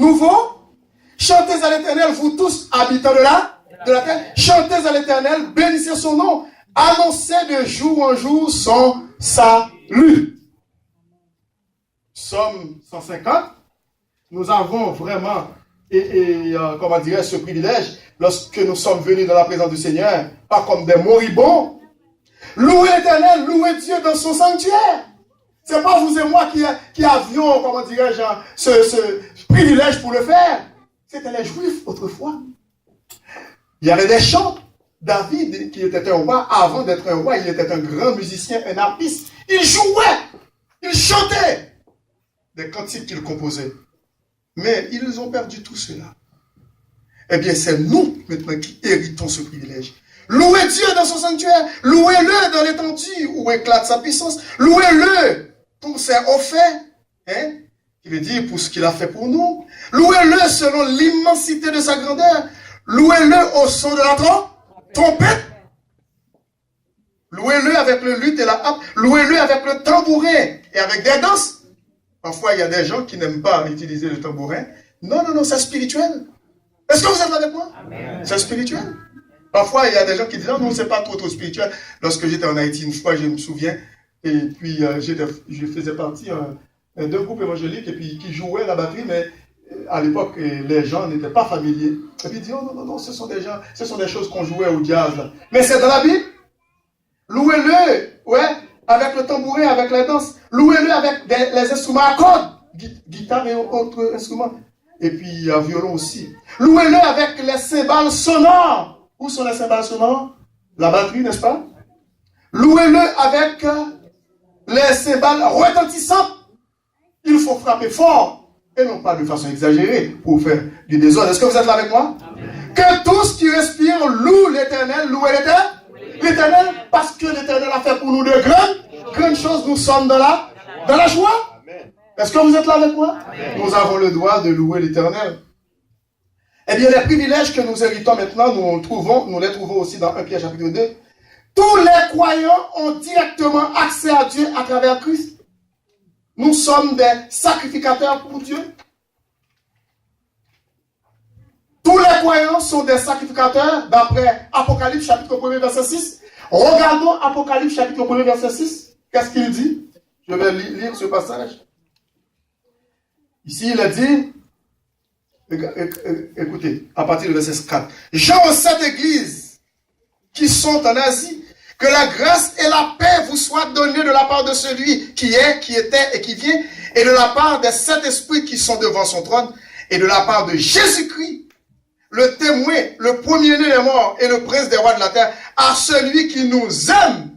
nouveau. Chantez à l'Éternel, vous tous habitants de la terre. Chantez à l'Éternel, bénissez son nom. Annoncez de jour en jour son salut. Psaume 150. Nous avons vraiment, comment dirais-je, ce privilège, lorsque nous sommes venus dans la présence du Seigneur, pas comme des moribonds. Louez l'Éternel, louez Dieu dans son sanctuaire. C'est pas vous et moi qui avions, comment dirais-je, ce privilège pour le faire. C'était les Juifs autrefois. Il y avait des chants. David, qui était un roi, avant d'être un roi, il était un grand musicien, un artiste. Il jouait, il chantait des cantiques qu'il composait. Mais ils ont perdu tout cela. Eh bien, c'est nous, maintenant, qui héritons ce privilège. Louez Dieu dans son sanctuaire. Louez-le dans l'étendue où éclate sa puissance. Louez-le pour ses hauts faits. Hein? Il veut dire pour ce qu'il a fait pour nous. Louez-le selon l'immensité de sa grandeur. Louez-le au son de la trompette. Louez-le avec le luth et la harpe. Louez-le avec le tambourin et avec des danses. Parfois, il y a des gens qui n'aiment pas utiliser le tambourin. Non, c'est spirituel. Est-ce que vous êtes avec moi? C'est spirituel. Parfois, il y a des gens qui disent, non, c'est pas trop spirituel. Lorsque j'étais en Haïti, une fois, je me souviens, et puis je faisais partie d'un groupe évangélique et puis qui jouait la batterie, mais à l'époque, les gens n'étaient pas familiers. Et puis ils disent, non, ce sont des choses qu'on jouait au jazz. Là. Mais c'est dans la Bible. Louez-le, ouais, avec le tambourin, avec les danses. Louez-le avec les instruments à cordes, guitare et autres instruments. Et puis violon aussi. Louez-le avec les cymbales sonores. Où sont les cymbales sonores? La batterie, n'est-ce pas? Louez-le avec les cymbales retentissantes. Il faut frapper fort et non pas de façon exagérée pour faire du désordre. Est-ce que vous êtes là avec moi? Amen. Que tous qui respirent louent l'Éternel. Louez l'Éternel parce que l'Éternel a fait pour nous de grandes choses. Nous sommes dans la joie. Amen. Est-ce que vous êtes là avec moi? Amen. Nous avons le droit de louer l'Éternel. Eh bien, les privilèges que nous héritons maintenant, nous les trouvons aussi dans 1 Pierre chapitre 2. Tous les croyants ont directement accès à Dieu à travers Christ. Nous sommes des sacrificateurs pour Dieu. Tous les croyants sont des sacrificateurs d'après Apocalypse chapitre 1 verset 6. Regardons Apocalypse chapitre 1 verset 6. Qu'est-ce qu'il dit? Je vais lire ce passage. Ici, il a dit, écoutez, à partir du verset 4. Jean aux 7 églises qui sont en Asie, que la grâce et la paix vous soient données de la part de celui qui est, qui était et qui vient, et de la part des 7 esprits qui sont devant son trône, et de la part de Jésus-Christ, le témoin, le premier-né des morts et le prince des rois de la terre, à celui qui nous aime.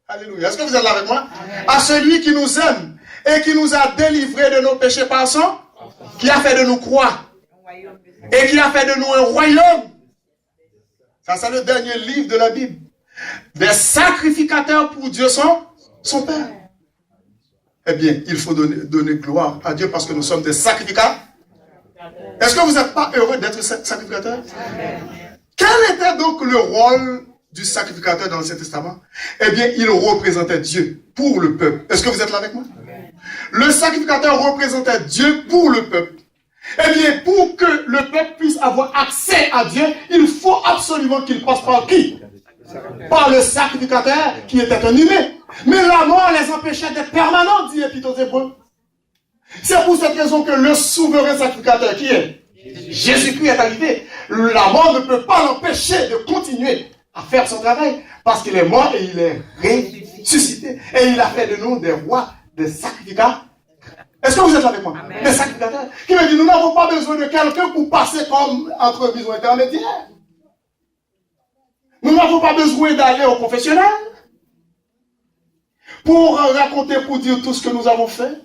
Alléluia. Est-ce que vous êtes là avec moi? Amen. À celui qui nous aime et qui nous a délivrés de nos péchés par son, qui a fait de nous croix et qui a fait de nous un royaume. Ça, c'est le dernier livre de la Bible. Des sacrificateurs pour Dieu son Père. Eh bien, il faut donner gloire à Dieu parce que nous sommes des sacrificateurs. Est-ce que vous n'êtes pas heureux d'être sacrificateur? Quel était donc le rôle du sacrificateur dans l'Ancien Testament? Eh bien, il représentait Dieu pour le peuple. Est-ce que vous êtes là avec moi? Le sacrificateur représentait Dieu pour le peuple. Eh bien, pour que le peuple puisse avoir accès à Dieu, il faut absolument qu'il passe par qui? Par le sacrificateur qui était un humain. Mais la mort les empêchait d'être permanents, dit l'Épître aux Hébreux. C'est pour cette raison que le souverain sacrificateur qui est Jésus-Christ est arrivé. La mort ne peut pas l'empêcher de continuer à faire son travail parce qu'il est mort et il est ressuscité. Et il a fait de nous des rois, des sacrificateurs. Est-ce que vous êtes avec moi? Amen. Des sacrificateurs. Qui me dit, nous n'avons pas besoin de quelqu'un pour passer comme entremise ou intermédiaire. Nous n'avons pas besoin d'aller au confessionnal pour raconter, pour dire tout ce que nous avons fait.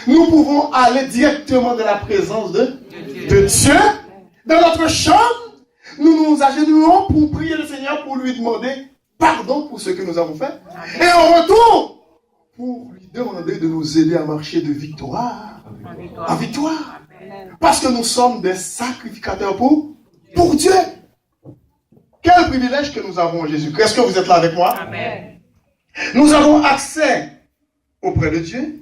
Nous pouvons aller directement dans la présence de Dieu, dans notre chambre. Nous nous agenouillons pour prier le Seigneur, pour lui demander pardon pour ce que nous avons fait. Et en retour, pour lui demander de nous aider à marcher de victoire en victoire. Parce que nous sommes des sacrificateurs pour Dieu. Quel privilège que nous avons en Jésus-Christ. Est-ce que vous êtes là avec moi? Amen. Nous avons accès auprès de Dieu.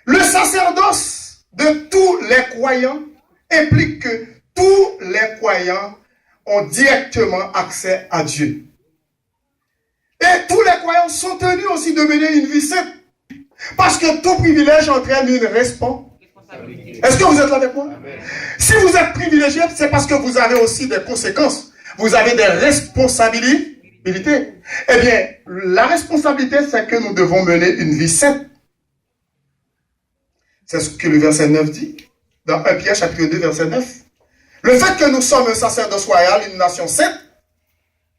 Le sacerdoce de tous les croyants implique que tous les croyants ont directement accès à Dieu. Et tous les croyants sont tenus aussi de mener une vie sainte. Parce que tout privilège entraîne une responsabilité. Est-ce que vous êtes là avec moi? Amen. Si vous êtes privilégié, c'est parce que vous avez aussi des conséquences. Vous avez des responsabilités. Eh bien, la responsabilité, c'est que nous devons mener une vie sainte. C'est ce que le verset 9 dit. Dans 1 Pierre chapitre 2, verset 9. Le fait que nous sommes un sacerdoce royal, une nation sainte,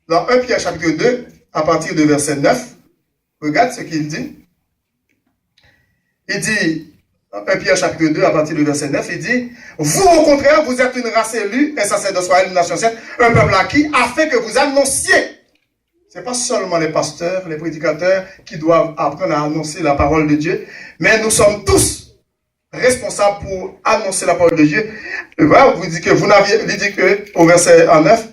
dans 1 Pierre chapitre 2, à partir de verset 9, regarde ce qu'il dit. Il dit, 1 Pierre chapitre 2, à partir du verset 9, il dit, vous au contraire, vous êtes une race élue, un sacerdoce royal, une nation sainte, un peuple acquis, afin que vous annonciez. Ce n'est pas seulement les pasteurs, les prédicateurs qui doivent apprendre à annoncer la parole de Dieu, mais nous sommes tous responsables pour annoncer la parole de Dieu. Voilà, vous dites que vous n'aviez, il dit que, au verset 9,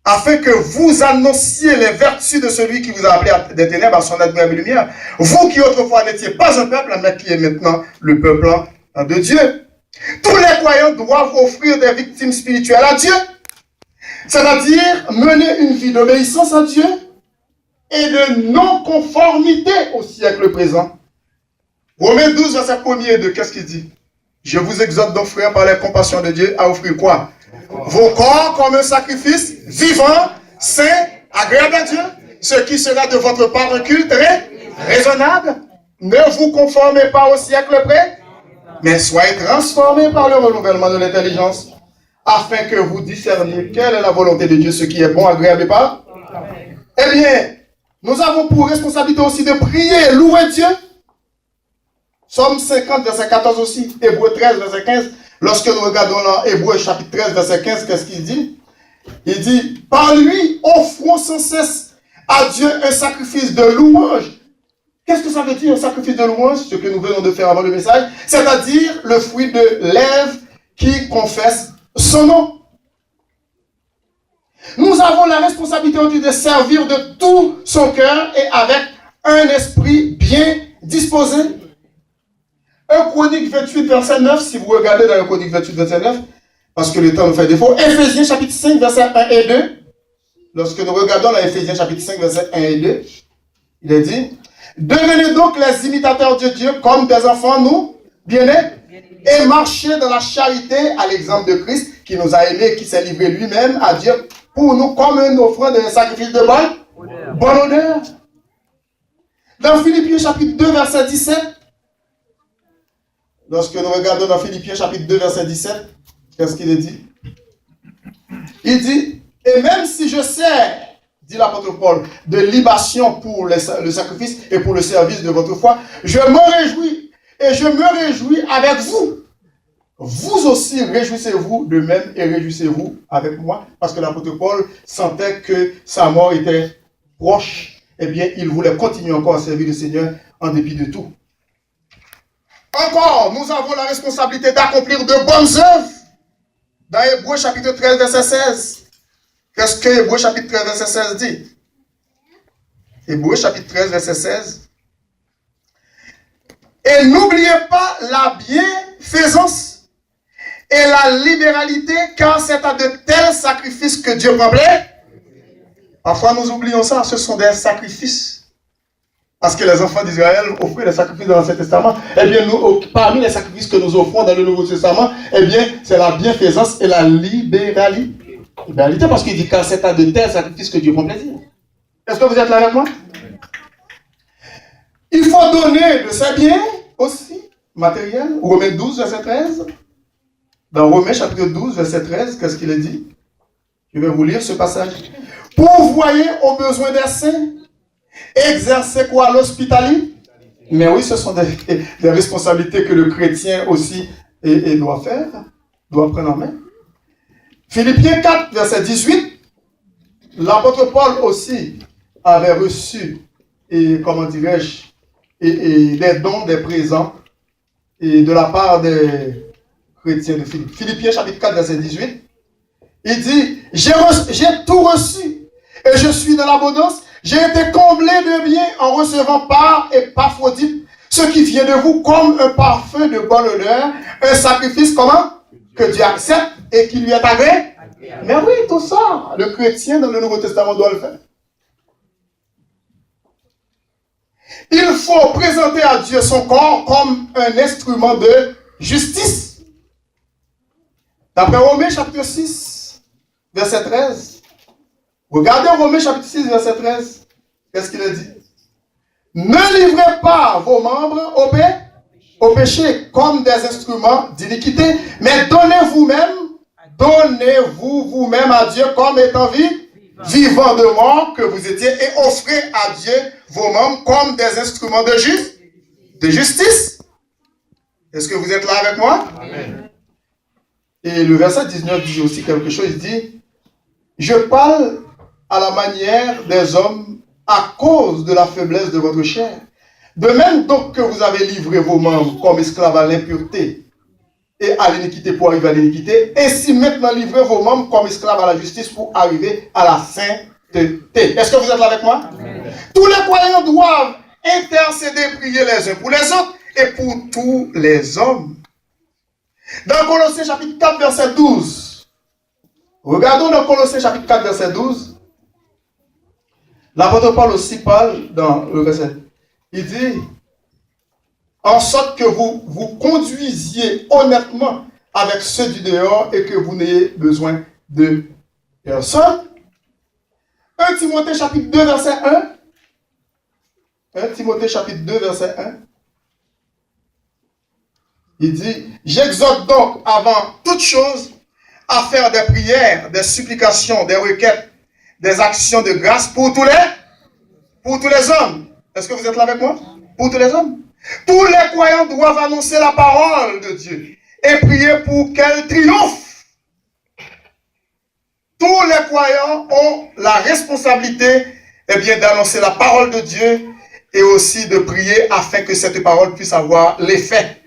afin que vous annonciez les vertus de celui qui vous a appelé des ténèbres à son admirable lumière. Vous qui autrefois n'étiez pas un peuple, mais qui est maintenant le peuple de Dieu. Tous les croyants doivent offrir des victimes spirituelles à Dieu, c'est-à-dire mener une vie d'obéissance à Dieu et de non-conformité au siècle présent. Romains 12, verset 1er et 2, qu'est-ce qu'il dit? Je vous exhorte donc, frères, par la compassion de Dieu, à offrir quoi? Vos corps comme un sacrifice vivant, saint, agréable à Dieu, ce qui sera de votre part un culte raisonnable. Ne vous conformez pas au siècle près, mais soyez transformés par le renouvellement de l'intelligence, afin que vous discerniez quelle est la volonté de Dieu, ce qui est bon, agréable et pas. Eh bien, nous avons pour responsabilité aussi de prier, louer Dieu. Psaume 50, verset 14 aussi, Hébreux 13, verset 15. Lorsque nous regardons dans Hébreux chapitre 13, verset 15, qu'est-ce qu'il dit? Il dit, par lui, offrons sans cesse à Dieu un sacrifice de louange. Qu'est-ce que ça veut dire, un sacrifice de louange? Ce que nous venons de faire avant le message, c'est-à-dire le fruit de lèvres qui confessent son nom. Nous avons la responsabilité de servir de tout son cœur et avec un esprit bien disposé. 1 Chronique 28, verset 9, si vous regardez dans 1 Chronique 28, verset 9, parce que le temps nous fait défaut. Éphésiens chapitre 5, verset 1 et 2. Lorsque nous regardons dans Éphésiens chapitre 5, verset 1 et 2, il est dit, devenez donc les imitateurs de Dieu comme des enfants, nous, bien-aimés, et marchez dans la charité à l'exemple de Christ, qui nous a aimés, qui s'est livré lui-même à Dieu pour nous comme une offrande et un sacrifice de bonne odeur. Dans Philippiens chapitre 2, verset 17, lorsque nous regardons dans Philippiens chapitre 2, verset 17, qu'est-ce qu'il est dit? Il dit, et même si je sers, dit l'apôtre Paul, de libation pour le sacrifice et pour le service de votre foi, je me réjouis et je me réjouis avec vous. Vous aussi réjouissez-vous de même et réjouissez-vous avec moi, parce que l'apôtre Paul sentait que sa mort était proche. Eh bien, il voulait continuer encore à servir le Seigneur en dépit de tout. Encore, nous avons la responsabilité d'accomplir de bonnes œuvres. Dans Hébreux chapitre 13, verset 16. Qu'est-ce que Hébreux chapitre 13, verset 16 dit? Hébreux chapitre 13, verset 16. Et n'oubliez pas la bienfaisance et la libéralité, car c'est à de tels sacrifices que Dieu prend plaisir. Parfois nous oublions ça, ce sont des sacrifices. Parce que les enfants d'Israël offraient des sacrifices dans l'Ancien Testament. Eh bien, nous, parmi les sacrifices que nous offrons dans le Nouveau Testament, eh bien, c'est la bienfaisance et la libéralité. Parce qu'il dit car c'est à de tels sacrifices que Dieu prend plaisir. Est-ce que vous êtes là avec moi? Il faut donner de ses biens aussi, matériel. Romains 12, verset 13. Dans Romains chapitre 12, verset 13, qu'est-ce qu'il est dit? Je vais vous lire ce passage. Pourvoyez aux besoins des saints. Exercer quoi? L'hospitalité? Mais oui, ce sont des responsabilités que le chrétien aussi doit faire, doit prendre en main. Philippiens 4, verset 18, l'apôtre Paul aussi avait reçu, et comment dirais-je, des dons, des présents, et de la part des chrétiens de Philippe. Philippiens chapitre 4, verset 18, il dit, j'ai tout reçu, et je suis dans l'abondance. J'ai été comblé de biens en recevant par Épaphrodite, ce qui vient de vous comme un parfum de bonne odeur, un sacrifice comment? Que Dieu accepte et qui lui est agréable. Mais oui, tout ça, le chrétien dans le Nouveau Testament doit le faire. Il faut présenter à Dieu son corps comme un instrument de justice. D'après Romains chapitre 6, verset 13. Regardez Romains chapitre 6, verset 13. Qu'est-ce qu'il a dit? Ne livrez pas vos membres au péché comme des instruments d'iniquité, mais donnez-vous vous-même à Dieu comme étant vivant de mort que vous étiez, et offrez à Dieu vos membres comme des instruments de justice. Est-ce que vous êtes là avec moi? Amen. Et le verset 19 dit aussi quelque chose, il dit, je parle à la manière des hommes à cause de la faiblesse de votre chair. De même donc que vous avez livré vos membres comme esclaves à l'impureté et à l'iniquité pour arriver à l'iniquité, ainsi maintenant livrez vos membres comme esclaves à la justice pour arriver à la sainteté. Est-ce que vous êtes là avec moi? Amen. Tous les croyants doivent intercéder, prier les uns pour les autres et pour tous les hommes. Dans Colossiens chapitre 4, verset 12, regardons dans Colossiens chapitre 4, verset 12, l'apôtre Paul aussi parle dans le verset. Il dit, en sorte que vous vous conduisiez honnêtement avec ceux du dehors et que vous n'ayez besoin de personne. 1 Timothée chapitre 2, verset 1. 1 Timothée chapitre 2, verset 1. Il dit, j'exhorte donc avant toute chose à faire des prières, des supplications, des requêtes, des actions de grâce pour tous les hommes. Est-ce que vous êtes là avec moi? Pour tous les hommes. Tous les croyants doivent annoncer la parole de Dieu et prier pour qu'elle triomphe. Tous les croyants ont la responsabilité d'annoncer la parole de Dieu et aussi de prier afin que cette parole puisse avoir l'effet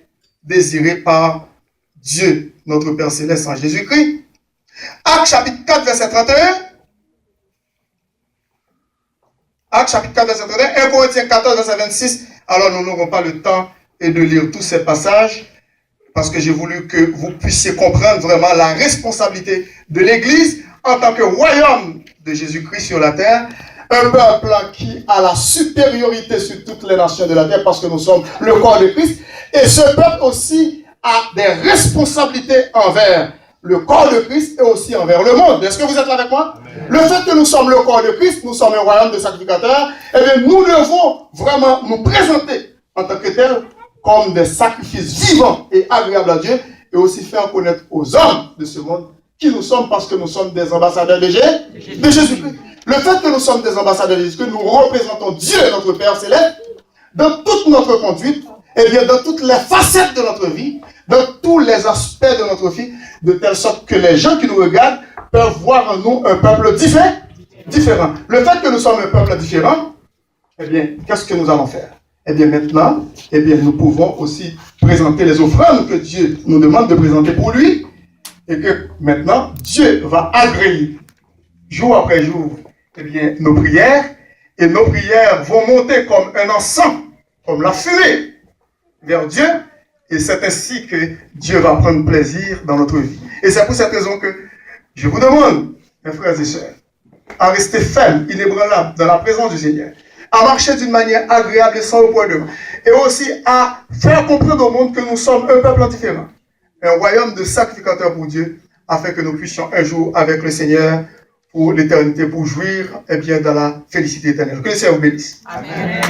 désiré par Dieu, notre Père Céleste en Jésus-Christ. Actes chapitre 4, verset 31. Actes chapitre 4, verset 31. 1 Corinthiens 14, verset 26. Alors nous n'aurons pas le temps de lire tous ces passages parce que j'ai voulu que vous puissiez comprendre vraiment la responsabilité de l'Église en tant que royaume de Jésus-Christ sur la terre. Un peuple qui a la supériorité sur toutes les nations de la terre parce que nous sommes le corps de Christ. Et ce peuple aussi a des responsabilités envers le corps de Christ et aussi envers le monde. Est-ce que vous êtes là avec moi? Amen. Le fait que nous sommes le corps de Christ, nous sommes un royaume de sacrificateurs, nous devons vraiment nous présenter en tant que tels comme des sacrifices vivants et agréables à Dieu et aussi faire connaître aux hommes de ce monde qui nous sommes parce que nous sommes des ambassadeurs de Jésus-Christ. Le fait que nous sommes des ambassadeurs de Jésus-Christ, nous représentons Dieu, notre Père Céleste, dans toute notre conduite, dans toutes les facettes de notre vie, dans tous les aspects de notre vie, de telle sorte que les gens qui nous regardent peuvent voir en nous un peuple différent. Le fait que nous sommes un peuple différent, qu'est-ce que nous allons faire? Maintenant, nous pouvons aussi présenter les offrandes que Dieu nous demande de présenter pour lui, et que maintenant, Dieu va agréer, jour après jour, nos prières, et nos prières vont monter comme un encens, comme la fumée, vers Dieu, et c'est ainsi que Dieu va prendre plaisir dans notre vie. Et c'est pour cette raison que je vous demande, mes frères et sœurs, à rester fermes, inébranlables dans la présence du Seigneur, à marcher d'une manière agréable et sans repoinement, et aussi à faire comprendre au monde que nous sommes un peuple différent, un royaume de sacrificateurs pour Dieu, afin que nous puissions un jour avec le Seigneur pour l'éternité, pour jouir dans la félicité éternelle. Que le Seigneur vous bénisse. Amen.